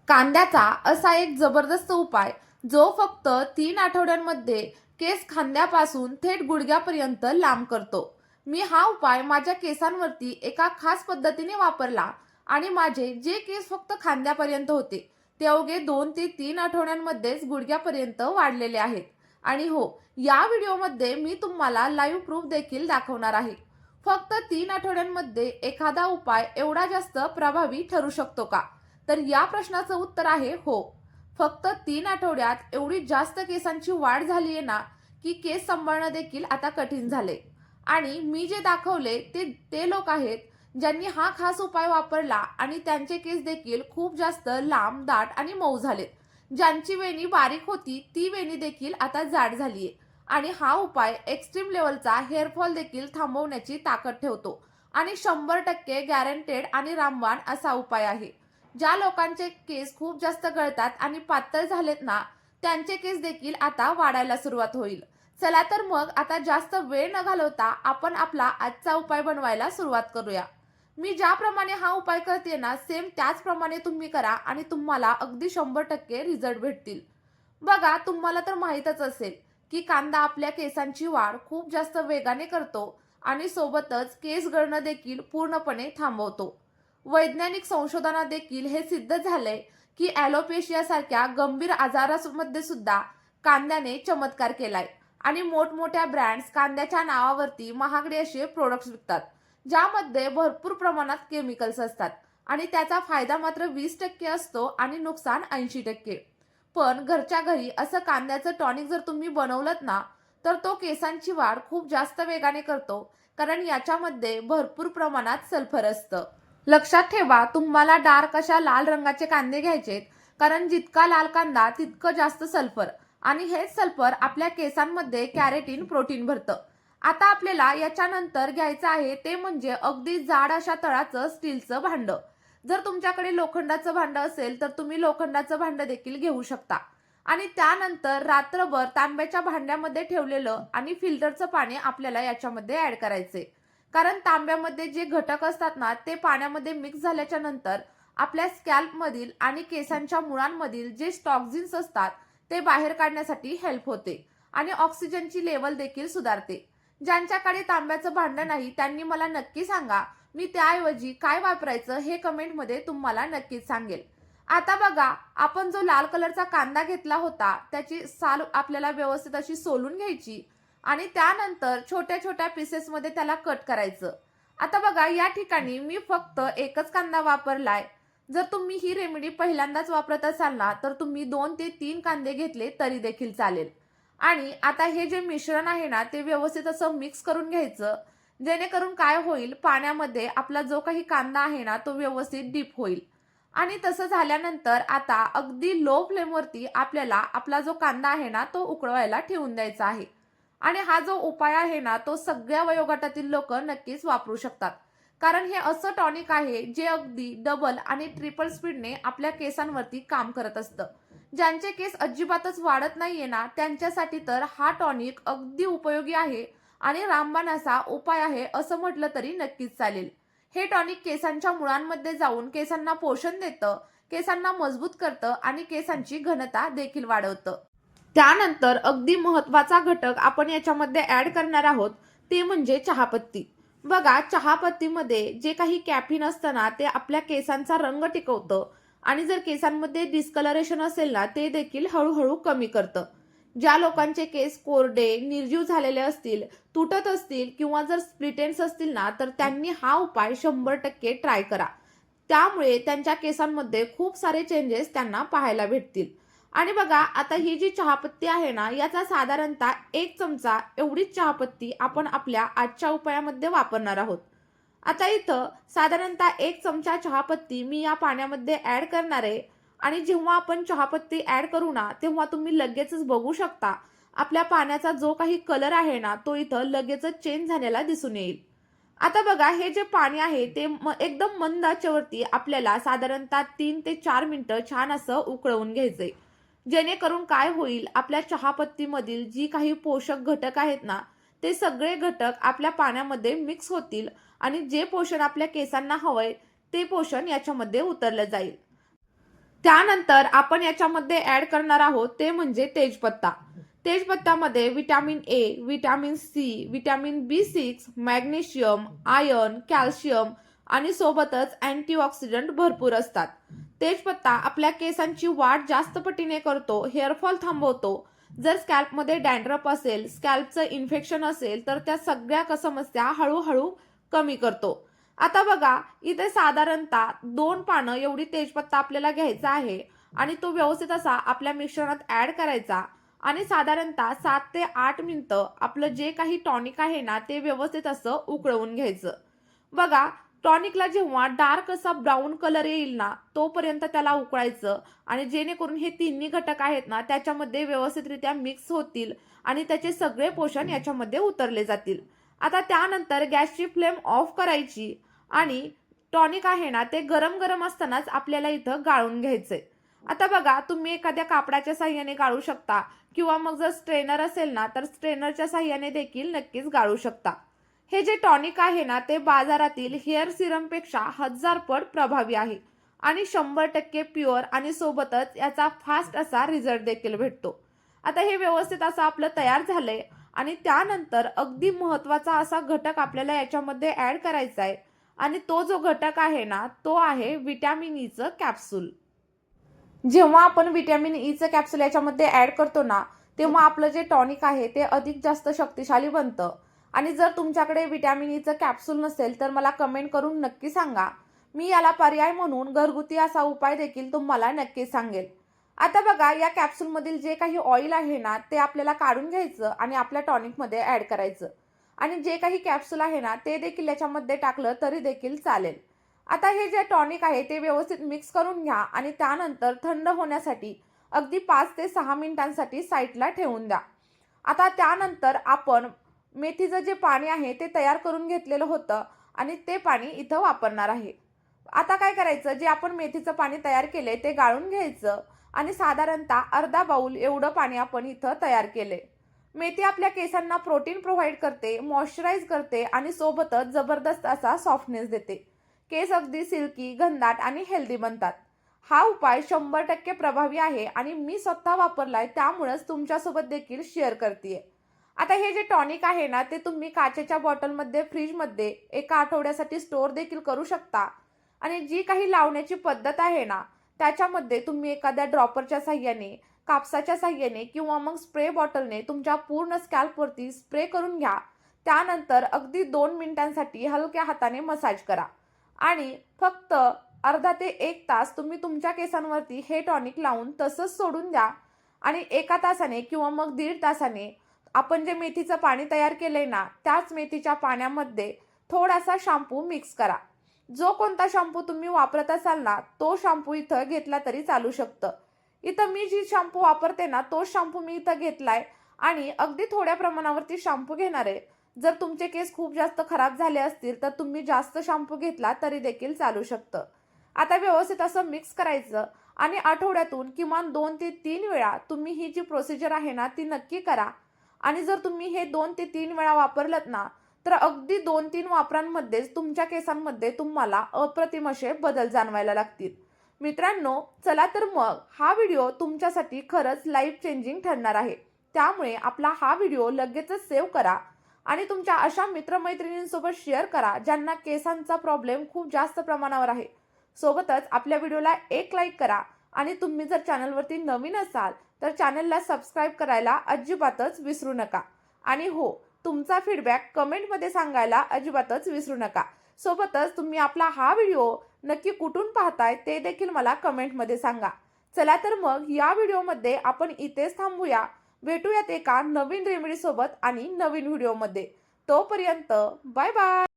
कांद्याचा असा एक जबरदस्त उपाय जो फक्त 3 आठवड्यांमध्ये केस खांद्यापासून थेट गुडघ्यापर्यंत लांब करतो. मी हा उपाय माझ्या केसांवरती एका खास पद्धतीने वापरला आणि माझे जे केस फक्त खांद्यापर्यंत होते ते अवघे 2 ते 3 आठवड्यांमध्येच गुडघ्यापर्यंत वाढलेले आहेत. आणि हो, या व्हिडिओमध्ये मी तुम्हाला लाईव्ह प्रूफ देखील दाखवणार आहे. फक्त 3 आठवड्यांमध्ये एखादा उपाय एवढा जास्त प्रभावी ठरू शकतो का? तर या प्रश्नाचं उत्तर आहे हो. फक्त 3 आठवड्यात एवढी जास्त केसांची वाढ झाली आहे ना, की केस सांभाळणं देखील आता कठीण झाले. आणि मी जे दाखवले ते ते लोक आहेत ज्यांनी हा खास उपाय वापरला आणि त्यांचे केस देखील खूप जास्त लांब, दाट आणि मऊ झालेत. ज्यांची वेणी बारीक होती ती वेणी देखील आता जाड झालीये. आणि हा उपाय एक्स्ट्रीम लेवलचा हेअरफॉल देखील थांबवण्याची ताकद ठेवतो आणि 100% गॅरंटेड आणि रामबाण असा उपाय आहे. ज्या लोकांचे केस खूप जास्त गळतात आणि पातळ झालेत ना, त्यांचे केस देखील आता वाढायला सुरुवात होईल. चला तर मग आता जास्त वेळ न घालवता आपण आपला आजचा उपाय बनवायला सुरुवात करूया. मी ज्याप्रमाणे हा उपाय करते ना, सेम त्याचप्रमाणे तुम्ही करा आणि तुम्हाला अगदी 100% रिझल्ट भेटतील. बघा, तुम्हाला तर माहीतच असेल की कांदा आपल्या केसांची वाढ खूप जास्त वेगाने करतो आणि सोबतच केस गळणं देखील पूर्णपणे थांबवतो. वैज्ञानिक संशोधनात देखील हे सिद्ध झालंय की ॲलोपेशिया सारख्या गंभीर आजारांमध्ये सुद्धा कांद्याने चमत्कार केलाय. आणि मोठमोठ्या ब्रँड्स कांद्याच्या नावावरती महागडे असे प्रोडक्ट्स विकतात ज्यामध्ये भरपूर प्रमाणात केमिकल्स असतात. आणि त्याचा फायदा मात्र 20% असतो आणि नुकसान 80%. पण घरच्या घरी असं कांद्याचं टॉनिक जर तुम्ही बनवलंत ना, तर तो केसांची वाढ खूप जास्त वेगाने करतो, कारण याच्यामध्ये भरपूर प्रमाणात सल्फर असतं. लक्षात ठेवा, तुम्हाला डार्क अशा लाल रंगाचे कांदे घ्यायचेत, कारण जितका लाल कांदा तितकं जास्त सल्फर. आणि हेच सल्फर आपल्या केसांमध्ये कॅरेटीन प्रोटीन भरतं. आता आपल्याला याच्यानंतर घ्यायचं आहे ते म्हणजे अगदी जाड अशा तळाचं स्टीलचं भांडं. जर तुमच्याकडे लोखंडाचं भांडं असेल तर तुम्ही लोखंडाचं भांडं देखील घेऊ शकता. आणि त्यानंतर रात्रभर तांब्याच्या भांड्यामध्ये ठेवलेलं आणि फिल्टरचं पाणी आपल्याला याच्यामध्ये ऍड करायचे. कारण तांब्यामध्ये जे घटक असतात ना, ते पाण्यामध्ये मिक्स झाल्याच्या नंतर आपल्या स्कॅल्पमधील आणि केसांच्या मुळांमधील जे टॉक्झिन्स असतात ते बाहेर काढण्यासाठी हेल्प होते आणि ऑक्सिजनची लेवल देखील सुधारते. ज्यांच्याकडे तांब्याचं भांडं नाही त्यांनी मला नक्की सांगा, मी त्याऐवजी काय वापरायचं हे कमेंटमध्ये तुम्हाला नक्कीच सांगेल. आता बघा, आपण जो लाल कलरचा कांदा घेतला होता त्याची साल आपल्याला व्यवस्थित अशी सोलून घ्यायची आणि त्यानंतर छोट्या छोट्या पीसेसमध्ये त्याला कट करायचं. आता बघा, या ठिकाणी मी फक्त एकच कांदा वापरलाय. जर तुम्ही ही रेमेडी पहिल्यांदाच वापरत असाल ना, तर तुम्ही 2 ते 3 कांदे घेतले तरी देखील चालेल. आणि आता हे जे मिश्रण आहे ना, ते व्यवस्थित असं मिक्स करून घ्यायचं, जेणेकरून काय होईल, पाण्यामध्ये आपला जो काही कांदा आहे ना तो व्यवस्थित डीप होईल. आणि तसं झाल्यानंतर आता अगदी लो फ्लेमवरती आपल्याला आपला जो कांदा आहे ना तो उकळवायला ठेवून द्यायचा आहे. आणि हा जो उपाय आहे ना तो सगळ्या वयोगटातील लोक नक्कीच वापरू शकतात, कारण हे असं टॉनिक आहे जे अगदी डबल आणि ट्रिपल स्पीडने आपल्या केसांवरती काम करत असतं. ज्यांचे केस अजिबातच वाढत नाहीये ना, त्यांच्यासाठी तर हा टॉनिक अगदी उपयोगी आहे आणि रामबाण असा उपाय आहे असं म्हटलं तरी नक्कीच चालेल. हे टॉनिक केसांच्या मुळांमध्ये जाऊन केसांना पोषण देतं, केसांना मजबूत करतं आणि केसांची घनता देखील वाढवतं. त्यानंतर अगदी महत्त्वाचा घटक आपण याच्यामध्ये ऍड करणार आहोत ते म्हणजे चहापत्ती. बघा, चहापत्तीमध्ये जे काही कॅफीन असतं ना, ते आपल्या केसांचा रंग टिकवतं आणि जर केसांमध्ये डिस्कलरेशन असेल ना, ते देखील हळूहळू कमी करतं. ज्या लोकांचे केस कोरडे, निर्जीव झालेले असतील, तुटत असतील किंवा जर स्प्लिट एंड्स असतील ना, तर त्यांनी हा उपाय 100% ट्राय करा. त्यामुळे त्यांच्या केसांमध्ये खूप सारे चेंजेस त्यांना पाहायला भेटतील. आणि बघा, आता ही जी चहापत्ती आहे ना, याचा साधारणतः 1 चमचा एवढीच चहापत्ती आपण आपल्या आजच्या उपायामध्ये वापरणार आहोत. आता इथं साधारणतः 1 चमचा चहापत्ती मी या पाण्यामध्ये ऍड करणार आहे. आणि जेव्हा आपण चहापत्ती ऍड करू ना, तेव्हा तुम्ही लगेचच बघू शकता आपल्या पाण्याचा जो काही कलर आहे ना तो इथं लगेचच चेंज झालेला दिसून येईल. आता बघा, हे जे पाणी आहे ते एकदम मंद आचेवरती आपल्याला साधारणतः 3 ते 4 मिनिटं छान असं उकळवून घ्यायचंय. जेणेकरून काय होईल, आपल्या चहापत्तीमधील जी काही पोषक घटक आहेत ना, ते सगळे घटक आपल्या पाण्यामध्ये मिक्स होतील आणि जे पोषण आपल्या केसांना हवंय ते पोषण याच्यामध्ये उतरलं जाईल. त्यानंतर आपण याच्यामध्ये ऍड करणार आहोत ते म्हणजे तेजपत्ता. तेजपत्त्यामध्ये vitamin A, vitamin C, vitamin B6, magnesium, iron, calcium आणि सोबतच अँटीऑक्सिडंट भरपूर असतात. तेजपत्ता आपल्या केसांची वाढ जास्त पटीने करतो, हेअरफॉल थांबवतो. जर स्कॅल्पमध्ये डॅन्ड्रफ असेल, स्कॅल्पचं इन्फेक्शन असेल तर त्या सगळ्या समस्या हळूहळू कमी करतो. आता बघा, इथे साधारणतः 2 पानं एवढी तेजपत्ता आपल्याला घ्यायचा आहे आणि तो व्यवस्थित असा आपल्या मिश्रणात ऍड करायचा आणि साधारणतः 7 ते 8 मिनिटं आपलं जे काही टॉनिक आहे ना ते व्यवस्थित असं उकळवून घ्यायचं. बघा, टॉनिकला जेव्हा डार्क असा ब्राऊन कलर येईल ना तोपर्यंत त्याला उकळायचं आणि जेणेकरून हे तिन्ही घटक आहेत ना त्याच्यामध्ये व्यवस्थितरित्या मिक्स होतील आणि त्याचे सगळे पोषण याच्यामध्ये उतरले जातील. आता त्यानंतर गॅसची फ्लेम ऑफ करायची आणि टॉनिक आहे ना ते गरम गरम असतानाच आपल्याला इथं गाळून घ्यायचंय. आता बघा, तुम्ही एखाद्या कापडाच्या साह्याने गाळू शकता किंवा मग जर स्ट्रेनर असेल ना तर स्ट्रेनरच्या साह्याने देखील नक्कीच गाळू शकता. हे जे टॉनिक आहे ना ते बाजारातील हेअर सिरमपेक्षा 1000 पट प्रभावी आहे आणि 100% प्युअर आणि सोबतच याचा फास्ट असा रिझल्ट देखील भेटतो. आता हे व्यवस्थित असं आपलं तयार झालंय आणि त्यानंतर अगदी महत्वाचा असा घटक आपल्याला याच्यामध्ये ऍड करायचा आहे आणि तो जो घटक आहे ना तो आहे विटॅमिन ईचं कॅप्सूल. जेव्हा आपण विटॅमिन ईचं कॅप्सूल याच्यामध्ये ऍड करतो ना तेव्हा आपलं जे टॉनिक आहे ते अधिक जास्त शक्तिशाली बनतं. आणि जर तुमच्याकडे विटॅमिन ईचं कॅप्सूल नसेल तर मला कमेंट करून नक्की सांगा. मी याला पर्याय म्हणून घरगुती असा उपाय देखील तुम्हाला नक्की सांगेल. आता बघा, या कॅप्सूलमधील जे काही ऑइल आहे ना ते आपल्याला काढून घ्यायचं आणि आपल्या टॉनिकमध्ये ऍड करायचं आणि जे काही कॅप्सूल आहे ना ते देखील याच्यामध्ये टाकलं तरी देखील चालेल. आता हे जे टॉनिक आहे ते व्यवस्थित मिक्स करून घ्या आणि त्यानंतर थंड होण्यासाठी अगदी 5 ते 6 मिनिटांसाठी साईडला ठेवून द्या. आता त्यानंतर आपण मेथीचं जे पाणी आहे ते तयार करून घेतलेलं होतं आणि ते पाणी इथं वापरणार आहे. आता काय करायचं, जे आपण मेथीचं पाणी तयार केलंय ते गाळून घ्यायचं आणि साधारणतः अर्धा बाउल एवढं पाणी आपण इथं तयार केलंय. मेथी आपल्या केसांना प्रोटीन प्रोव्हाइड करते, मॉइश्चराईज करते आणि सोबतच जबरदस्त असा सॉफ्टनेस देते. केस अगदी सिल्की, घनदाट आणि हेल्दी बनतात. हा उपाय 100% प्रभावी आहे आणि मी स्वतः वापरलाय त्यामुळेच तुमच्यासोबत देखील शेअर करतेय. आता हे जे टॉनिक आहे ना ते तुम्ही काचेच्या बॉटलमध्ये फ्रीजमध्ये 1 आठवड्यासाठी स्टोअर देखील करू शकता आणि जी काही लावण्याची पद्धत आहे ना त्याच्यामध्ये तुम्ही एखाद्या ड्रॉपरच्या साह्याने, कापसाच्या साह्याने किंवा मग स्प्रे बॉटलने तुमच्या पूर्ण स्कॅल्पवरती स्प्रे करून घ्या. त्यानंतर अगदी 2 मिनिटांसाठी हलक्या हाताने मसाज करा आणि फक्त अर्धा ते 1 तास तुम्ही तुमच्या केसांवरती हे टॉनिक लावून तसंच सोडून द्या आणि 1 तासाने किंवा मग 1.5 तासाने आपण जे मेथीचं पाणी तयार केलंय ना त्याच मेथीच्या पाण्यामध्ये थोडासा शॅम्पू मिक्स करा. जो कोणता शॅम्पू तुम्ही वापरत असाल ना तो शॅम्पू इथं घेतला तरी चालू शकतं. इथं मी जी शॅम्पू वापरते ना तोच शॅम्पू मी इथं घेतलाय आणि अगदी थोड्या प्रमाणावरती शॅम्पू घेणार आहे. जर तुमचे केस खूप जास्त खराब झाले असतील तर तुम्ही जास्त शॅम्पू घेतला तरी देखील चालू शकतं. आता व्यवस्थित असं मिक्स करायचं आणि आठवड्यातून किमान 2 ते 3 वेळा तुम्ही ही जी प्रोसिजर आहे ना ती नक्की करा आणि जर तुम्ही हे 2 ते 3 वेळा वापरलत ना तर अगदी 2-3 वापरांमध्येच तुमच्या केसांमध्ये तुम्हाला अप्रतिम असे बदल जाणवायला लागतील. मित्रांनो, चला तर मग हा व्हिडिओ तुमच्यासाठी खरंच लाईफ चेंजिंग ठरणार आहे. त्यामुळे आपला हा व्हिडिओ लगेचच सेव्ह करा आणि तुमच्या अशा मित्रमैत्रिणींसोबत शेअर करा ज्यांना केसांचा प्रॉब्लेम खूप जास्त प्रमाणावर आहे. सोबतच आपल्या व्हिडिओला एक लाईक करा आणि तुम्ही जर चॅनलवरती नवीन असाल तर चॅनलला सबस्क्राईब करायला अजिबातच विसरू नका. आणि हो, तुमचा फीडबॅक कमेंटमध्ये सांगायला अजिबातच विसरू नका. सोबतच तुम्ही आपला हा व्हिडिओ नक्की कुठून पाहताय ते देखील मला कमेंटमध्ये सांगा. चला तर मग या व्हिडिओमध्ये आपण इथेच थांबूया. भेटूयात एका नवीन रेमेडी सोबत आणि नवीन व्हिडिओमध्ये. तोपर्यंत बाय बाय.